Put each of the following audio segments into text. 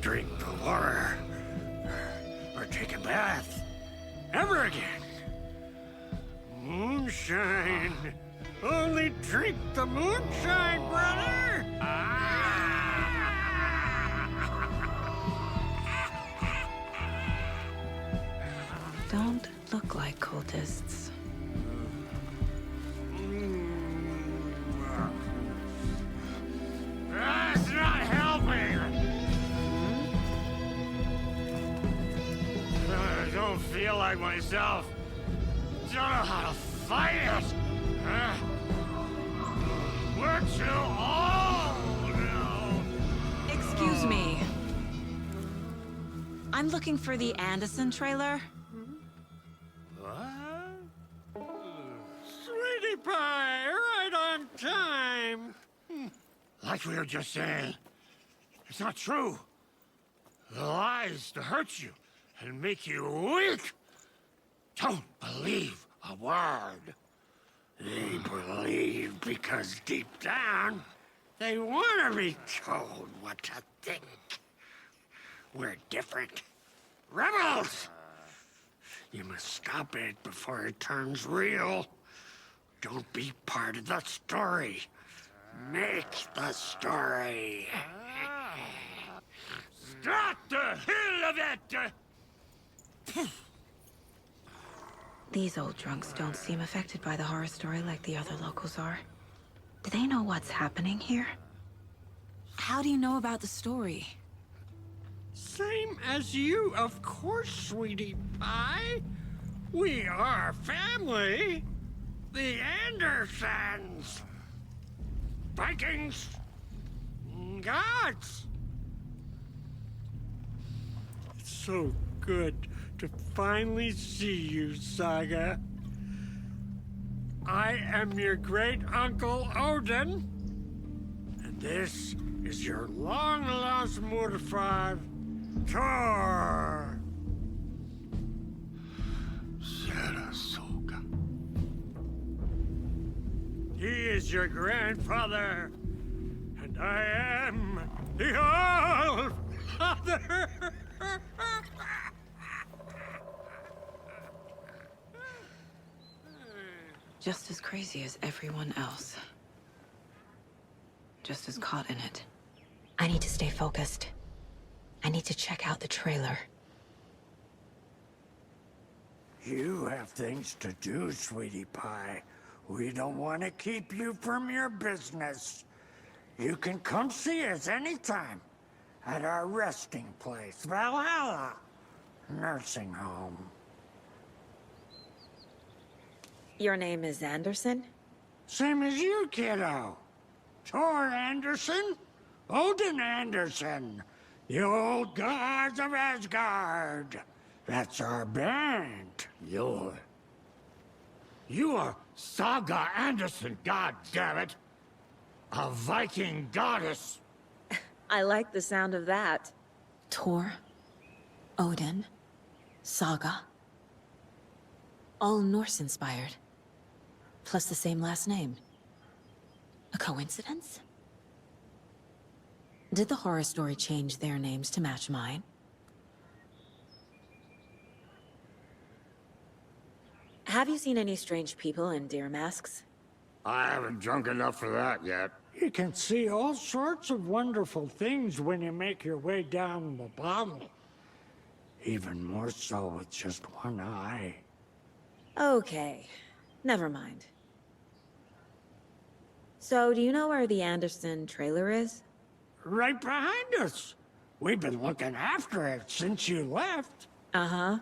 drink the water or take a bath ever again. Moonshine. Only drink the moonshine, brother. Don't look like cultists. That's not helping. I don't feel like myself. Don't know how to fight it. We're too old now. Excuse me. I'm looking for the Anderson trailer. What? Sweetie pie, right on time. Like we were just saying, it's not true. The lies to hurt you and make you weak. Don't believe a word. They believe because deep down, they want to be told what to think. We're different. Rebels! You must stop it before it turns real. Don't be part of the story. Make the story. Stop the hell of it! These old drunks don't seem affected by the horror story like the other locals are. Do they know what's happening here? How do you know about the story? Same as you, of course, sweetie pie. We are family. The Andersons. Vikings. Gods. It's so good to finally see you, Saga. I am your great-uncle Odin. And this is your long-lost mortified Thor. Sarasota. He is your grandfather, and I am the All-Father. Just as crazy as everyone else. Just as caught in it. I need to stay focused. I need to check out the trailer. You have things to do, sweetie pie. We don't want to keep you from your business. You can come see us anytime at our resting place, Valhalla Nursing Home. Your name is Anderson? Same as you, kiddo. Thor Anderson, Odin Anderson, the old gods of Asgard. That's our band. You are Saga Anderson, goddammit. A Viking goddess. I like the sound of that. Thor, Odin, Saga. All Norse-inspired. Plus the same last name. A coincidence? Did the horror story change their names to match mine? Have you seen any strange people in deer masks? I haven't drunk enough for that yet. You can see all sorts of wonderful things when you make your way down the bottle. Even more so with just one eye. Okay, never mind. So, do you know where the Anderson trailer is? Right behind us. We've been looking after it since you left. Uh-huh.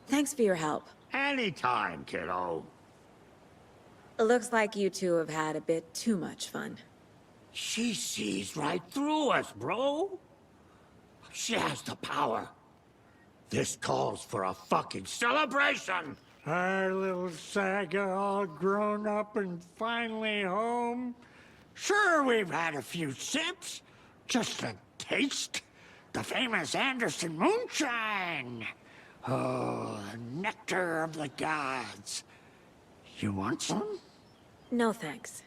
Thanks for your help. Anytime, kiddo. It looks like you two have had a bit too much fun. She sees right through us, bro. She has the power. This calls for a fucking celebration. Our little Saga all grown up and finally home. Sure, we've had a few sips. Just a taste. The famous Anderson moonshine. Oh, the nectar of the gods. You want some? No thanks.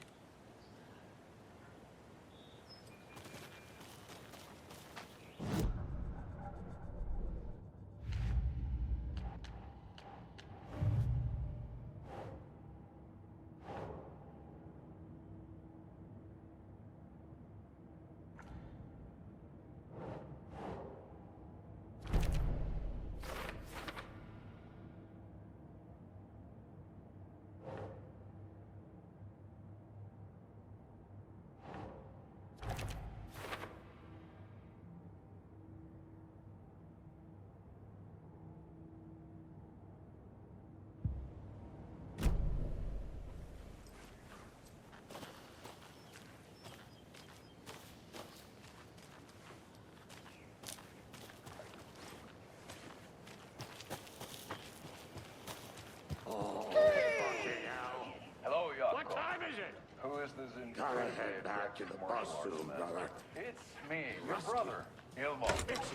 to the bus soon, brother. It's me, your brother, Ilmo.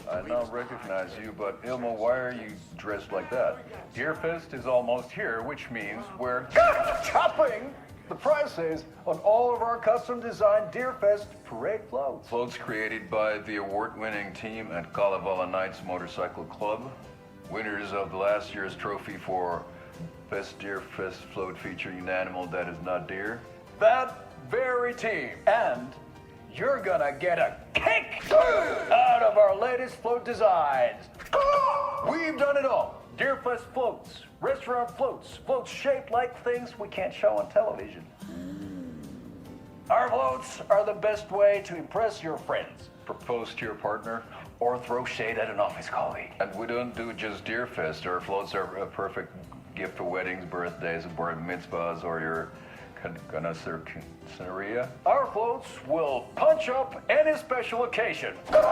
I now recognize you, but Ilmo, why are you dressed like that? Deerfest is almost here, which means we're chopping the prices on all of our custom-designed Deerfest parade floats. Floats created by the award-winning team at Kalevala Knights Motorcycle Club. Winners of the last year's trophy for Best Deerfest Float featuring an animal that is not deer. That very team. And you're gonna get a kick out of our latest float designs. We've done it all. Deerfest floats, restaurant floats, floats shaped like things we can't show on television. Our floats are the best way to impress your friends, propose to your partner, or throw shade at an office colleague. And we don't do just Deerfest. Our floats are a perfect gift for weddings, birthdays, bar mitzvahs, or your Scenaria. Our floats will punch up any special occasion. But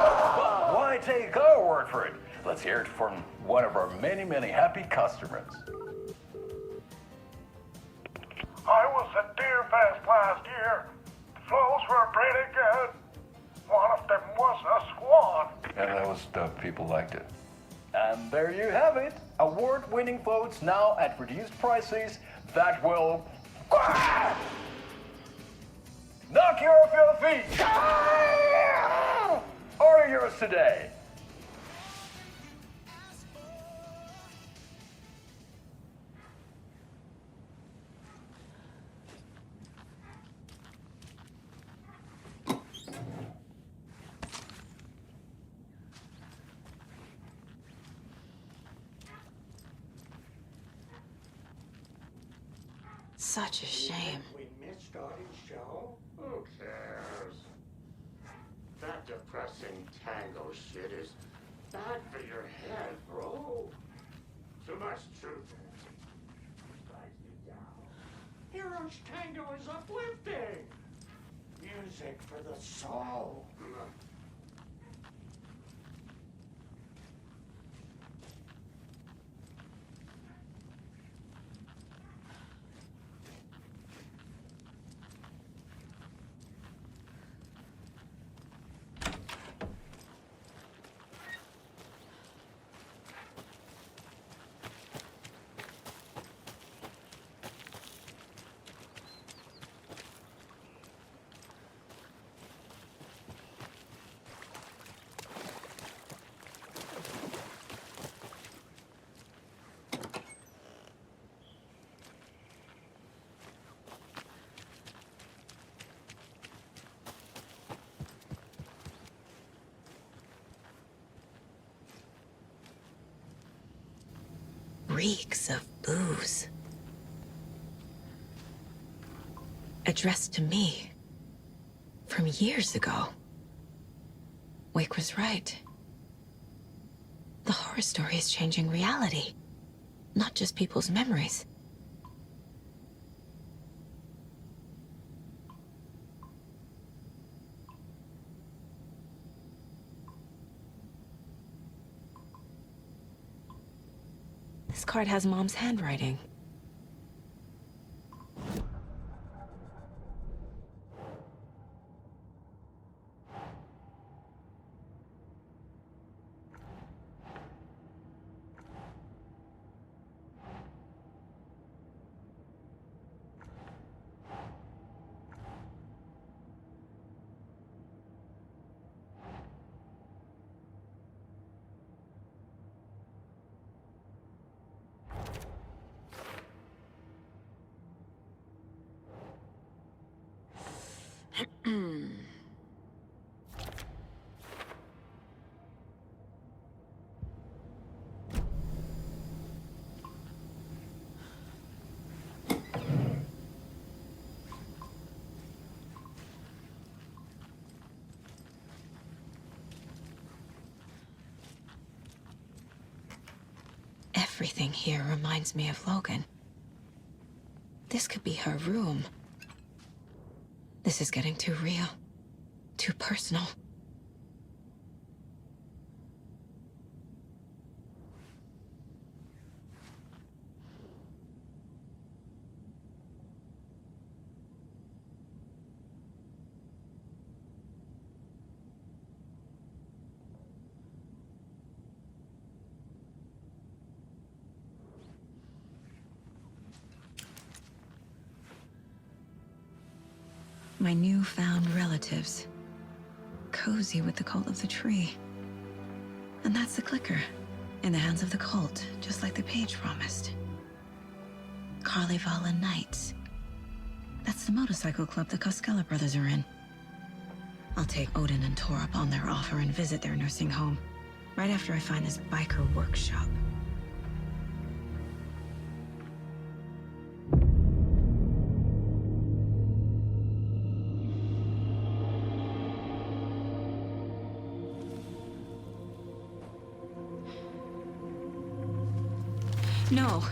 why take our word for it? Let's hear it from one of our many, many happy customers. I was at Deerfest last year. The floats were pretty good. One of them was a swan. And that was the people liked it. And there you have it. Award-winning floats now at reduced prices that will knock you off your feet. Order yours today. Such a shame. We missed audience show? Who cares? That depressing tango shit is bad for your head, bro. Too much truth in it. Drives you down. Heroes tango is uplifting. Music for the soul. Reeks of booze. Addressed to me. From years ago. Wake was right. The horror story is changing reality. Not just people's memories. This card has Mom's handwriting. Everything here reminds me of Logan. This could be her room. This is getting too real. Too personal. My newfound relatives. Cozy with the cult of the tree. And that's the clicker. In the hands of the cult, just like the page promised. Carnival Nights. That's the motorcycle club the Koskela brothers are in. I'll take Odin and Tor up on their offer and visit their nursing home. Right after I find this biker workshop. No.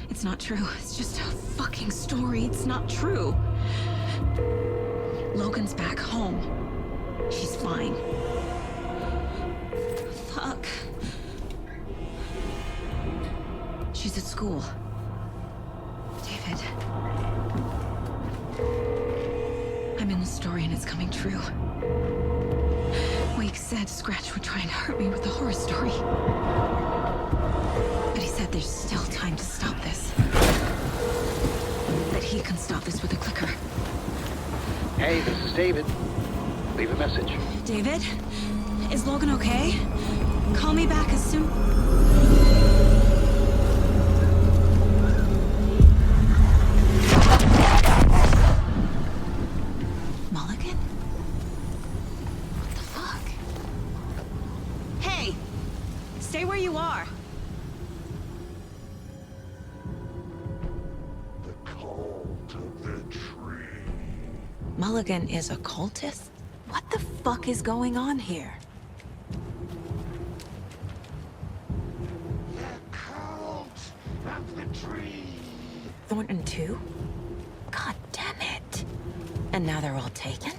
It's not true. It's just a fucking story. It's not true. Logan's back home. She's fine. Fuck. She's at school. David. I'm in the story and it's coming true. Wake said Scratch would try and hurt me with the horror story. But he said there's still time to stop this. That he can stop this with a clicker. Hey, this is David. Leave a message. David? Is Logan okay? Call me back as soon... Mulligan? What the fuck? Hey! Stay where you are. Mulligan is a cultist? What the fuck is going on here? The cult of the tree. Thornton too? God damn it. And now they're all taken?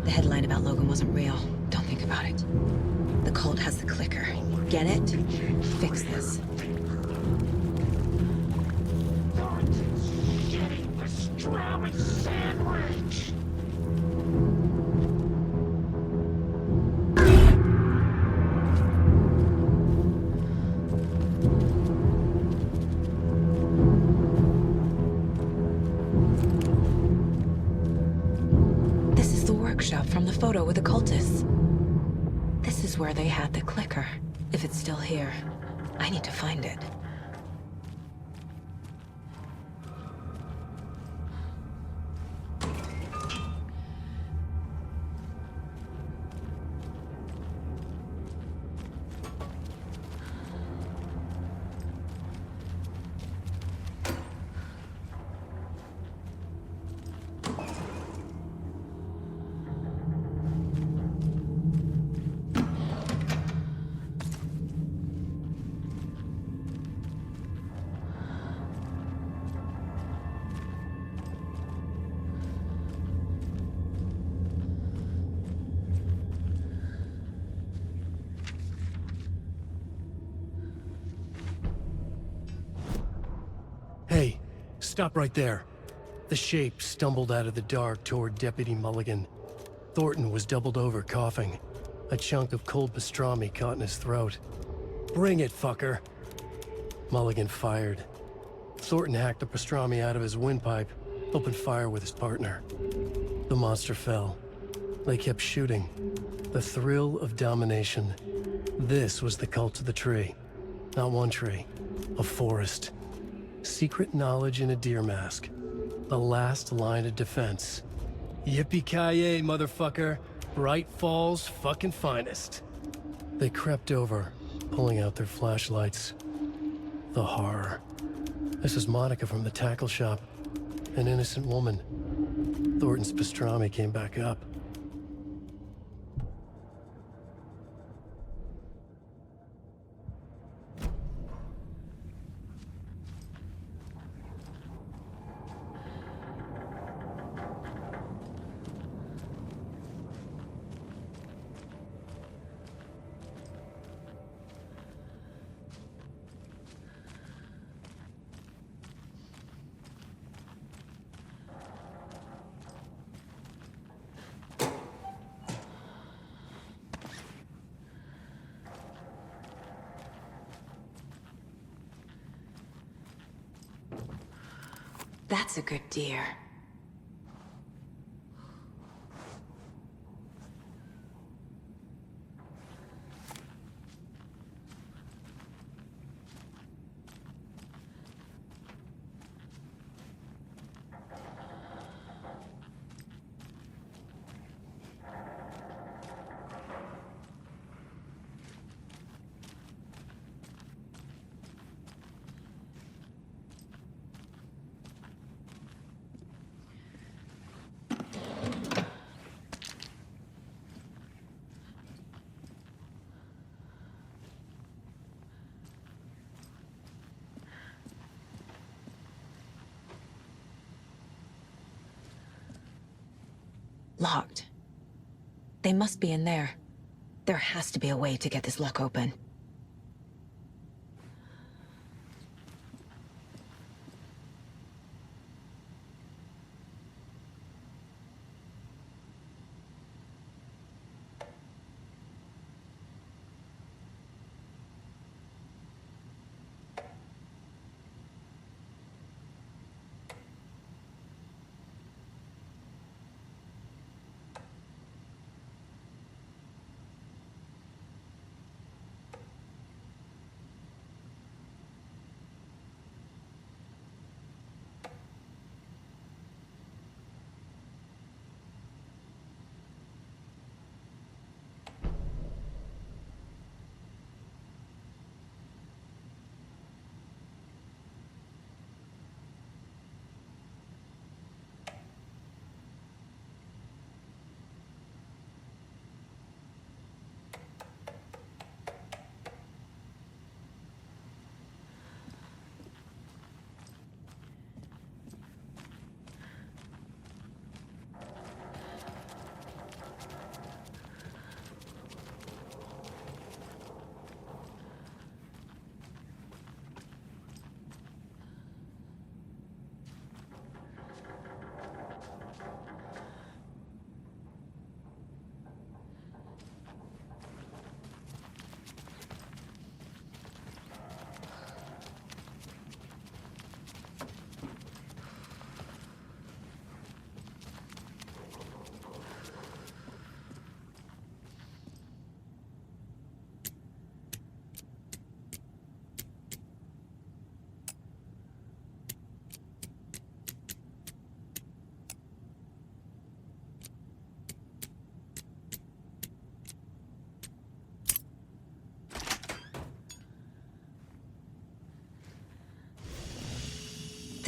The headline about Logan wasn't real. Don't think about it. The cult has the clicker. Get it? Fix this. Thornton's getting pastrami sandwich. This is the workshop from the photo with the cultists. This is where they had the clicker. If it's still here, I need to find it. Hey, stop right there. The shape stumbled out of the dark toward Deputy Mulligan. Thornton was doubled over, coughing. A chunk of cold pastrami caught in his throat. Bring it, fucker. Mulligan fired. Thornton hacked the pastrami out of his windpipe, opened fire with his partner. The monster fell. They kept shooting. The thrill of domination. This was the cult of the tree. Not one tree, a forest. Secret knowledge in a deer mask. The last line of defense. Yippee-ki-yay, motherfucker. Bright Falls' fucking finest. They crept over, pulling out their flashlights. The horror. This is Monica from the tackle shop. An innocent woman. Thornton's pastrami came back up. That's a good deer. Locked. They must be in there. There has to be a way to get this lock open.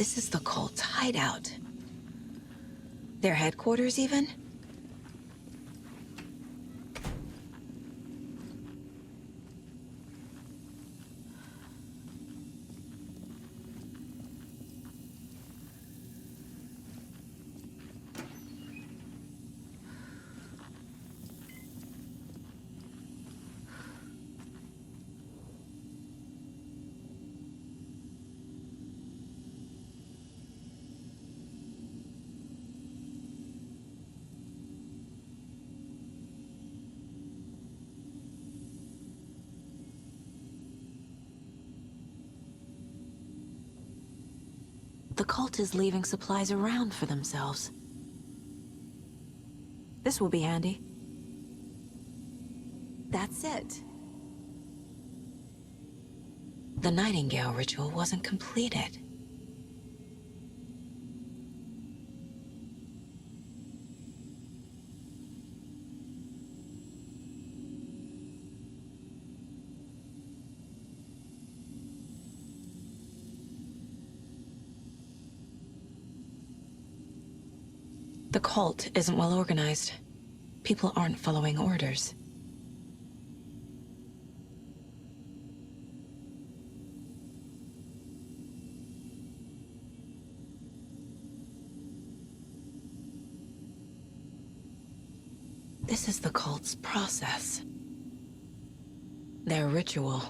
This is the cult's hideout. Their headquarters, even? The cult is leaving supplies around for themselves. This will be handy. That's it. The Nightingale ritual wasn't completed. The cult isn't well organized. People aren't following orders. This is the cult's process. Their ritual.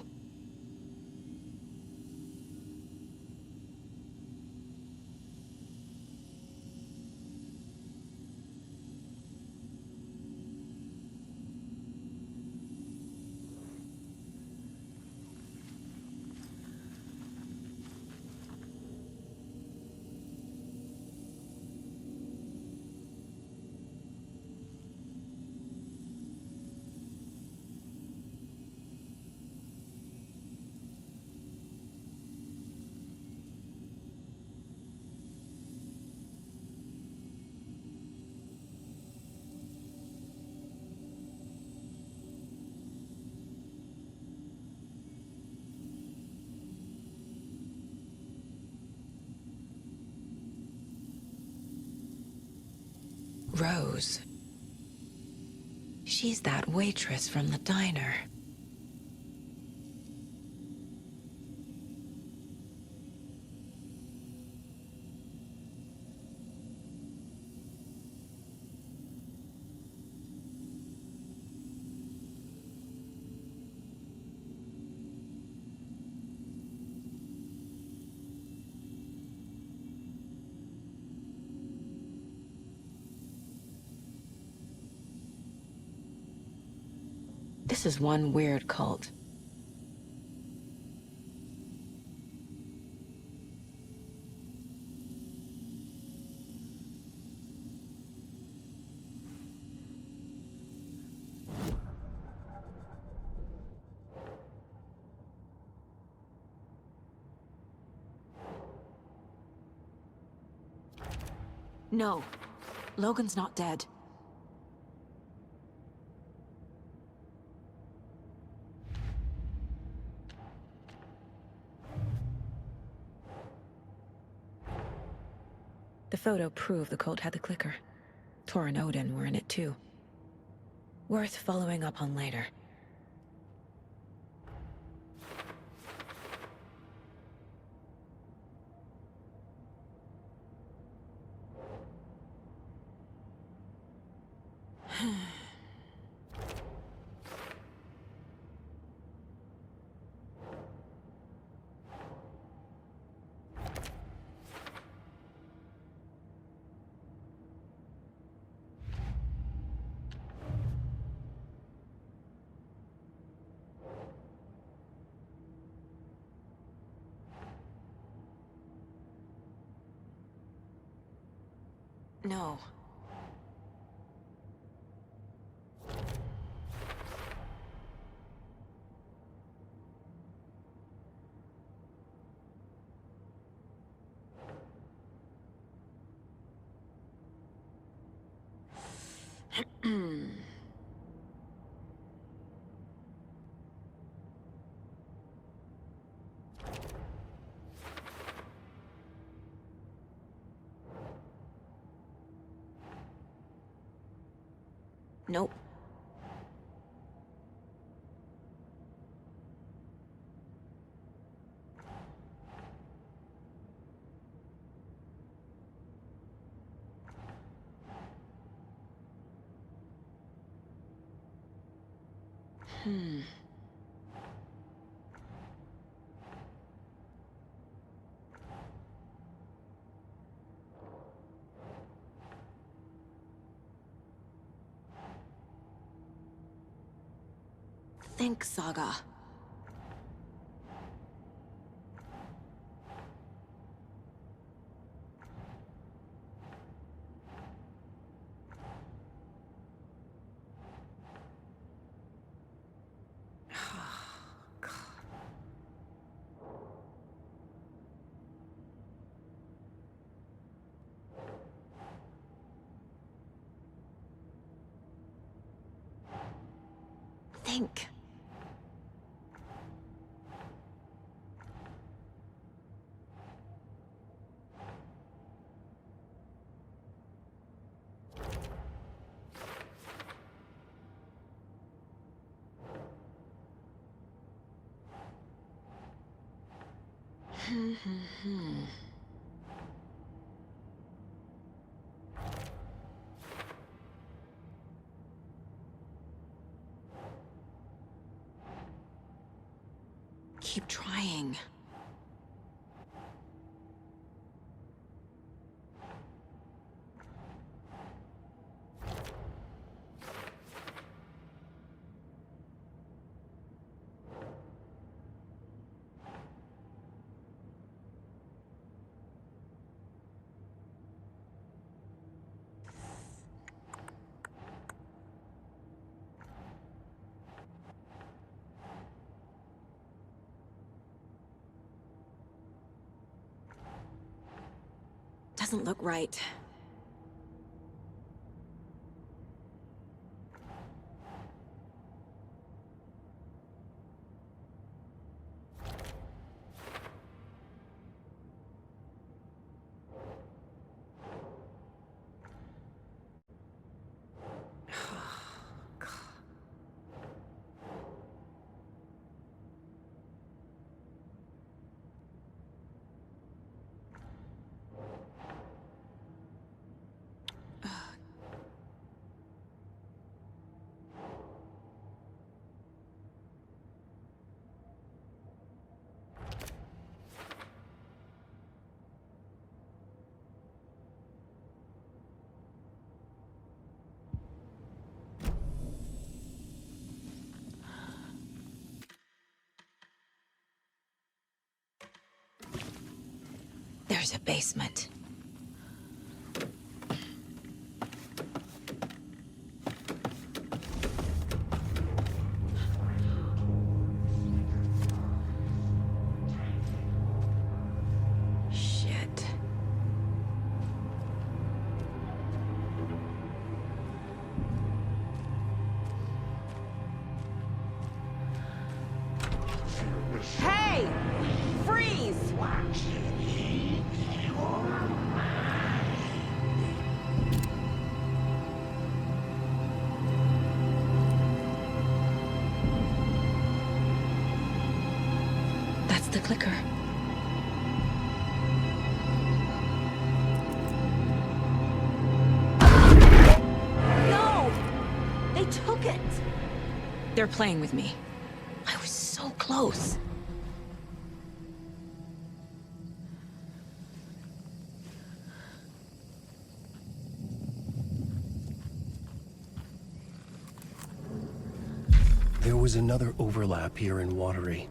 Rose. She's that waitress from the diner. This is one weird cult. No, Logan's not dead. The photo proved the cult had the clicker. Tor and Odin were in it too. Worth following up on later. No. Nope. Think, Saga. Think. Keep trying. Doesn't look right. There's a basement. Shit. Hey! Freeze! That's the clicker. No! They took it! They're playing with me. I was so close. There was another overlap here in Watery.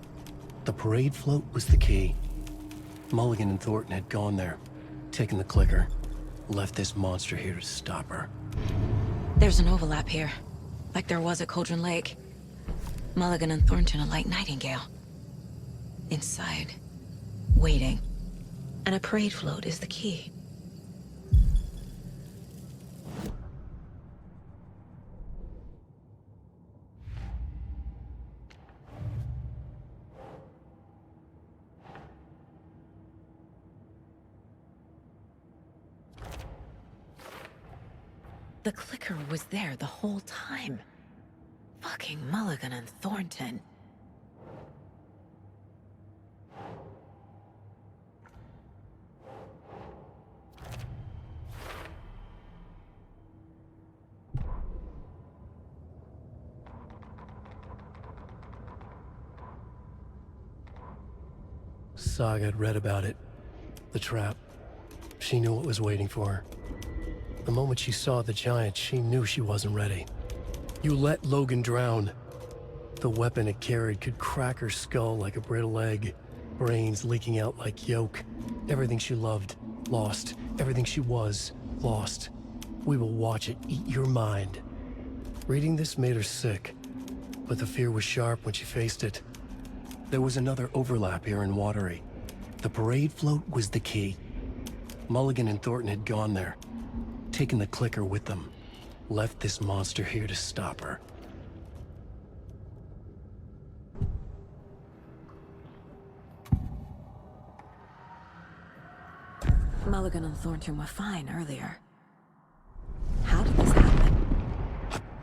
The parade float was the key. Mulligan and Thornton had gone there, taken the clicker, left this monster here to stop her. There's an overlap here, like there was at Cauldron Lake. Mulligan and Thornton are like Nightingale. Inside, waiting. And a parade float is the key. The clicker was there the whole time. Fucking Mulligan and Thornton. Saga had read about it. The trap. She knew what was waiting for her. The moment she saw the giant, she knew she wasn't ready. You let Logan drown. The weapon it carried could crack her skull like a brittle egg. Brains leaking out like yolk. Everything she loved, lost. Everything she was, lost. We will watch it eat your mind. Reading this made her sick, but the fear was sharp when she faced it. There was another overlap here in Watery. The parade float was the key. Mulligan and Thornton had gone there, taken the clicker with them, left this monster here to stop her. Mulligan and Thornton were fine earlier. How did this happen?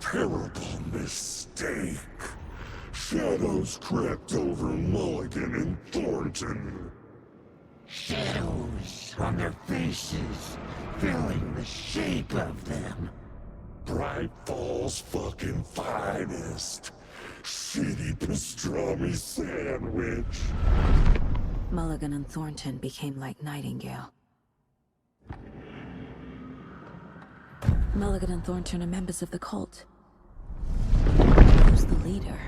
Terrible mistake. Shadows crept over Mulligan and Thornton. Shadows on their faces, filling the shape of them. Bright Falls fucking finest. Shitty pastrami sandwich. Mulligan and Thornton became like Nightingale. Mulligan and Thornton are members of the cult. Who's the leader?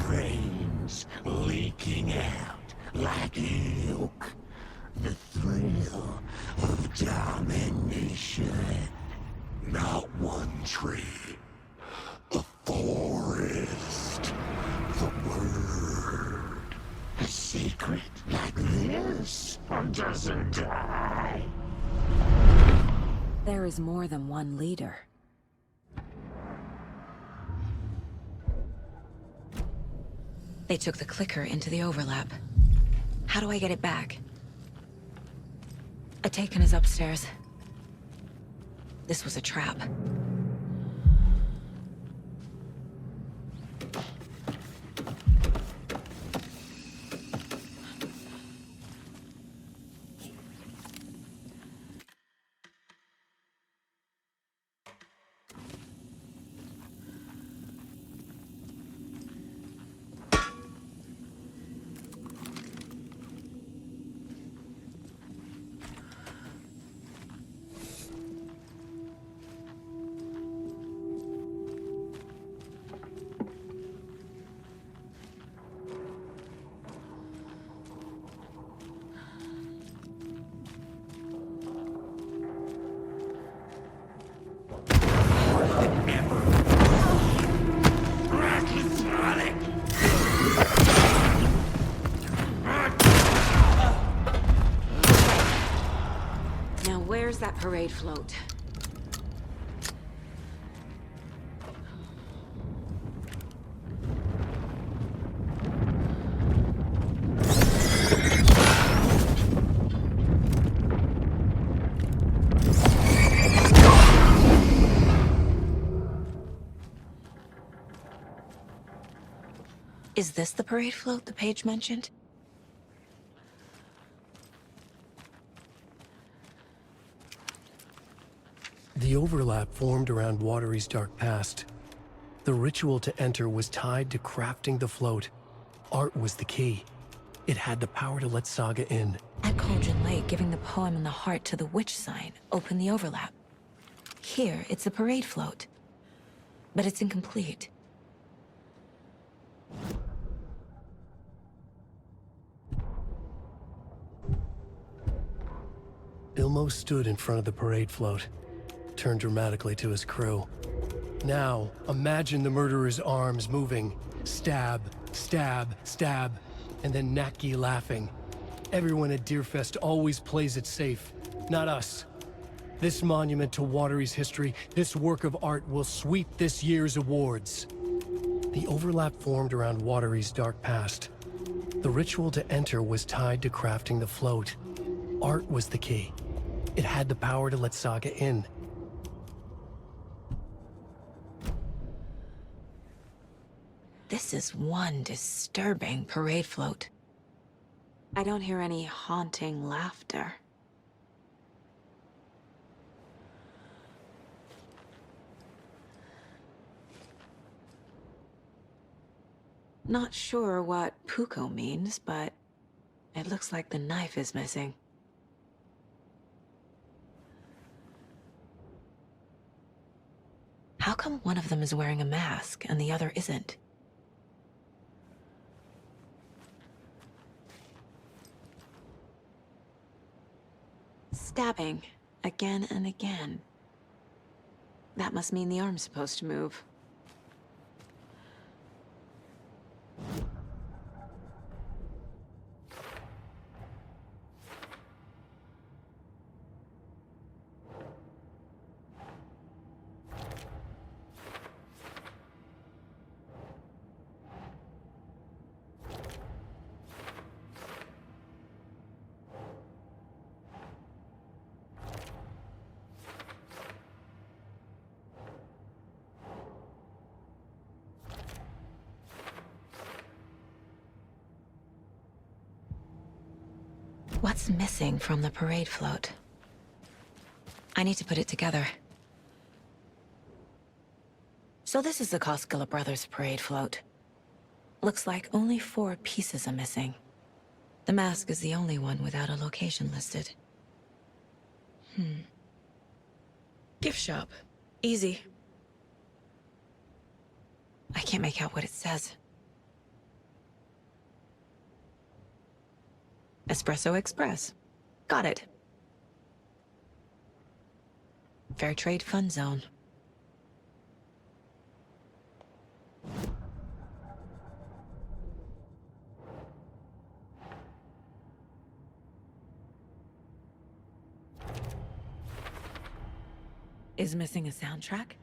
Brains leaking out like milk. The thrill of domination. Not one tree. A forest. The word. A secret like this doesn't die. There is more than one leader. They took the clicker into the overlap. How do I get it back? Atakan is upstairs. This was a trap. parade float. Is this the parade float the page mentioned? The overlap formed around Watery's dark past. The ritual to enter was tied to crafting the float. Art was the key. It had the power to let Saga in. At Cauldron Lake, giving the poem and the heart to the witch sign opened the overlap. Here, it's the parade float. But it's incomplete. Ilmo stood in front of the parade float, turned dramatically to his crew. Now, imagine the murderer's arms moving. Stab, stab, stab, and then Naki laughing. Everyone at Deerfest always plays it safe, not us. This monument to Watery's history, this work of art will sweep this year's awards. The overlap formed around Watery's dark past. The ritual to enter was tied to crafting the float. Art was the key. It had the power to let Saga in. This is one disturbing parade float. I don't hear any haunting laughter. Not sure what Puko means, but it looks like the knife is missing. How come one of them is wearing a mask and the other isn't? Stabbing again and again. That must mean the arm's supposed to move. What's missing from the parade float? I need to put it together. So this is the Koskela Brothers parade float. Looks like only 4 pieces are missing. The mask is the only one without a location listed. Gift shop. Easy. I can't make out what it says. Espresso Express. Got it. Fair Trade Fun Zone. Is missing a soundtrack?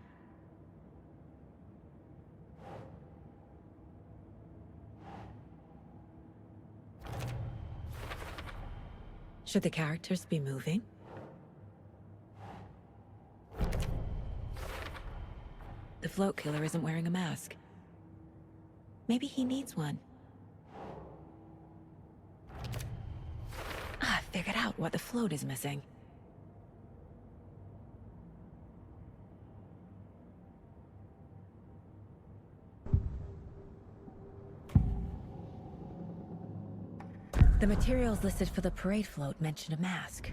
Should the characters be moving? The float killer isn't wearing a mask. Maybe he needs one. I figured out what the float is missing. The materials listed for the parade float mention a mask.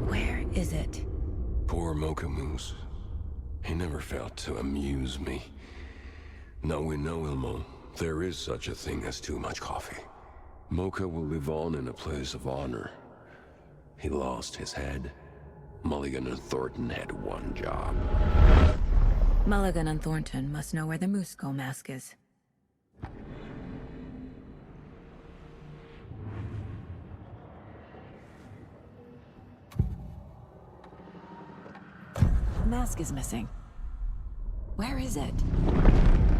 Where is it? Poor Mocha Moose. He never failed to amuse me. Now we know, Ilmo, there is such a thing as too much coffee. Mocha will live on in a place of honor. He lost his head. Mulligan and Thornton had one job. Mulligan and Thornton must know where the Moose Skull mask is. mask is missing. Where is it?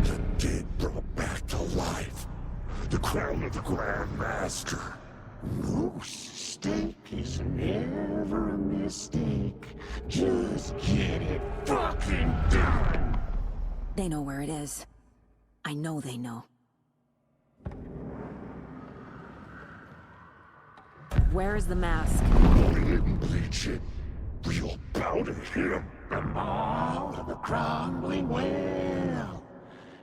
The dead brought back to life. The crown of the Grand Master. Moose steak is never a mistake. Just get it fucking done! They know where it is. I know they know. Where is the mask? Only it and bleach it. Real powder him. And all of the crumbling well.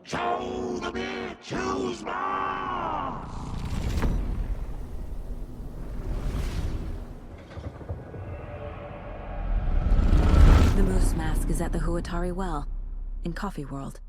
Show the bitch who's boss! The moose mask is at the Huatari Well, in Coffee World.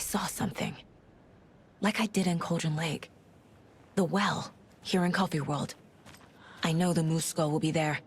I saw something. Like I did in Cauldron Lake. The well, here in Coffee World. I know the moose skull will be there.